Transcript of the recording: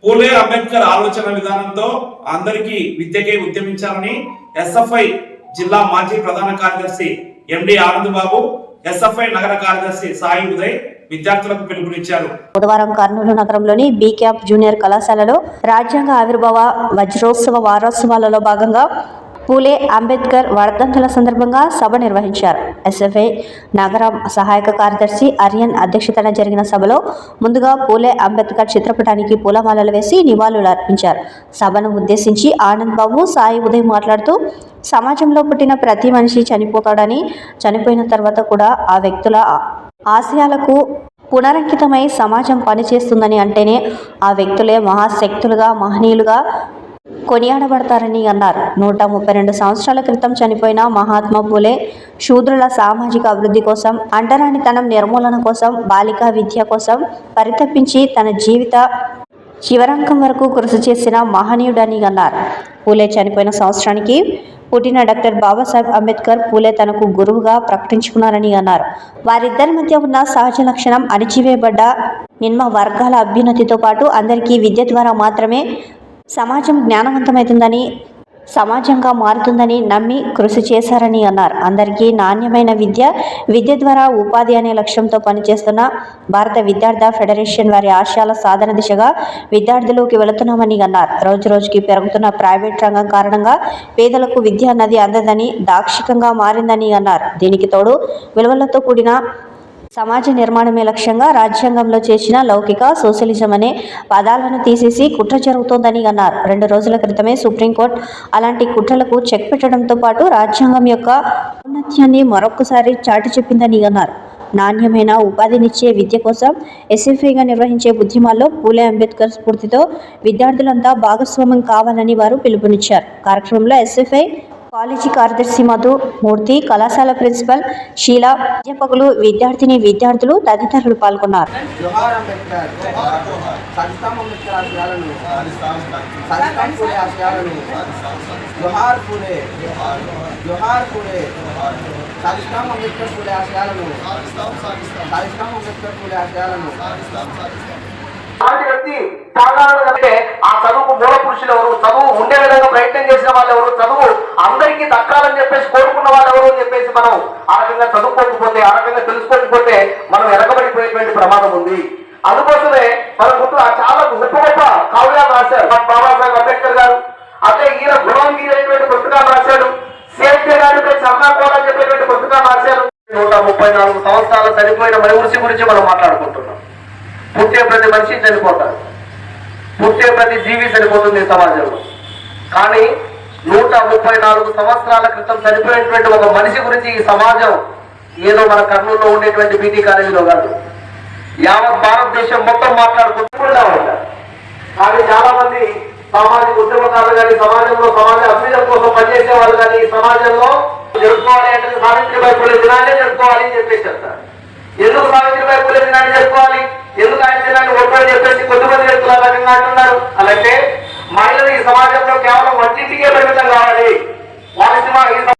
పూలే అంబేద్కర్ ఆలోచన విధానంతో అందరికీ విద్యకే ఉద్యమించాలని ఎస్ఎఫ్ఐ జిల్లా మాజీ ప్రధాన కార్యదర్శి ఎండి ఆనంద్ బాబు, ఎస్ఎఫ్ఐ నగర కార్యదర్శి సాయి ఉదయ్ విద్యార్థులకు పిలుపునిచ్చారు. బుధవారం కర్నూలు నగరంలోని బి క్యాంప్ జూనియర్ కళాశాలలో రాజ్యాంగ ఆవిర్భావ వజ్రోత్సవ వారోత్సవాలలో భాగంగా పూలే అంబేద్కర్ వర్ధంతుల సందర్భంగా సభ నిర్వహించారు. ఎస్ఎఫ్ఐ నగర సహాయక కార్యదర్శి అరియన్ అధ్యక్షతన జరిగిన సభలో ముందుగా పూలే అంబేద్కర్ చిత్రపటానికి పూలమాలలు వేసి నివాళులు అర్పించారు. సభను ఉద్దేశించి ఆనంద్ బాబు, సాయి ఉదయ్ మాట్లాడుతూ సమాజంలో పుట్టిన ప్రతి మనిషి చనిపోతాడని, చనిపోయిన తర్వాత కూడా ఆ వ్యక్తుల ఆశయాలకు పునరంకితమై సమాజం పనిచేస్తుందని అంటేనే ఆ వ్యక్తులే మహాశక్తులుగా, మహనీయులుగా కొనియాడబడతారని అన్నారు. 132 సంవత్సరాల క్రితం చనిపోయిన మహాత్మా పూలే శూద్రుల సామాజిక అభివృద్ధి కోసం, అంటరానితనం నిర్మూలన కోసం, బాలికా విద్య కోసం పరితపించి తన జీవిత చివరంకం వరకు కృషి చేసిన మహనీయుడని అన్నారు. పూలే చనిపోయిన సంవత్సరానికి పుట్టిన డాక్టర్ బాబాసాహెబ్ అంబేద్కర్ పూలే తనకు గురువుగా ప్రకటించుకున్నారని అన్నారు. వారిద్దరి మధ్య ఉన్న సహజ లక్షణం అణచివేయబడ్డ నిమ్న వర్గాల అభ్యున్నతితో పాటు అందరికీ విద్య ద్వారా మాత్రమే సమాజం జ్ఞానవంతమవుతుందని, సమాజంగా మారుతుందని నమ్మి కృషి చేశారని అన్నారు. అందరికీ నాణ్యమైన విద్య ద్వారా ఉపాధి అనే లక్ష్యంతో పనిచేస్తున్న భారత విద్యార్థి ఫెడరేషన్ వారి ఆశయాల సాధన దిశగా విద్యార్థులకు వెళుతున్నామని అన్నారు. రోజు రోజుకి పెరుగుతున్న ప్రైవేట్ రంగం కారణంగా పేదలకు విద్య అన్నది అందదని, దాక్షికంగా మారిందని అన్నారు. దీనికి తోడు విలువలతో కూడిన సమాజ నిర్మాణమే లక్ష్యంగా రాజ్యాంగంలో చేసిన లౌకిక, సోషలిజం అనే పదాలను తీసేసి కుట్ర జరుగుతోందని అన్నారు. 2 రోజుల క్రితమే సుప్రీంకోర్టు అలాంటి కుట్రలకు చెక్ పెట్టడంతో పాటు రాజ్యాంగం యొక్క ఔన్నత్యాన్ని మరొకసారి చాటి చెప్పిందని అన్నారు. నాణ్యమైన ఉపాధినిచ్చే విద్య కోసం ఎస్ఎఫ్ఐగా నిర్వహించే ఉద్యమాల్లో పూలే అంబేద్కర్ స్ఫూర్తితో విద్యార్థులంతా భాగస్వామ్యం కావాలని వారు పిలుపునిచ్చారు. కార్యక్రమంలో ఎస్ఎఫ్ఐ కాలేజీ కార్యదర్శి మధు మూర్తి, కళాశాల ప్రిన్సిపల్ షీలా, అధ్యాపకులు, విద్యార్థులు తదితరులు పాల్గొన్నారు. అలాంటి వ్యక్తి త్యాగాలంటే ఆ చదువుకు మూల పురుషులు ఎవరు, చదువు ఉండే విధంగా ప్రయత్నం చేసిన వాళ్ళు ఎవరు, చదువు అందరికీ దక్కాలని చెప్పేసి కోరుకున్న వాళ్ళు ఎవరు అని చెప్పేసి మనం ఆ రకంగా చదువుకోకపోతే, ఆ రకంగా తెలుసుకోకపోతే మనం వెనకబడిపోయేటువంటి ప్రమాదం ఉంది. అందుకోసమే మన ముందు చాలా గొప్ప కావ్యాలు రాశారు బాబాసాహెబ్ అంబేద్కర్ గారు. అదే ఈయన గుణంగిరి అనేటువంటి పుస్తకాలు రాశాడు. సేఫ్టీ గారి సన్నా కూడా చెప్పేటువంటి పుస్తకాలు రాశారు. 134 సంవత్సరాలు చనిపోయిన మనిషి గురించి మనం మాట్లాడుకుంటున్నాం. పుట్టే ప్రతి మనిషి చనిపోతారు, పుట్టే ప్రతి జీవి చనిపోతుంది సమాజంలో. కానీ 134 సంవత్సరాల క్రితం చనిపోయినటువంటి ఒక మనిషి గురించి ఈ సమాజం ఏదో మన కర్నూలులో ఉండేటువంటి బీటీ కాలేజీలో కాదు, యావత్ భారతదేశం మొత్తం మాట్లాడుకుంటూ ఉంటారు. కానీ చాలా మంది సామాజిక ఉద్యమకారులు కానీ, సమాజంలో సమాజ అభ్యుదయ కోసం పనిచేసే వాళ్ళు కానీ ఈ సమాజంలో జరుపుకోవాలి అంటే సావిత్రిబాయి పూలే దినాన్ని జరుపుకోవాలి అని చెప్పేసి చెప్తారు. ఎందుకు సావిత్రిబాయి పూలే దినాన్ని జరుపుకోవాలి, ఎందుకు ఆయన దినాన్ని ఒప్పని చెప్పేసి కొద్దిమంది వ్యక్తులు ఆ రకంగా అంటున్నారు. అలాగే మహిళలు ఈ సమాజంలో కేవలం వంటింటికే పరిమితం కావాలి. వారి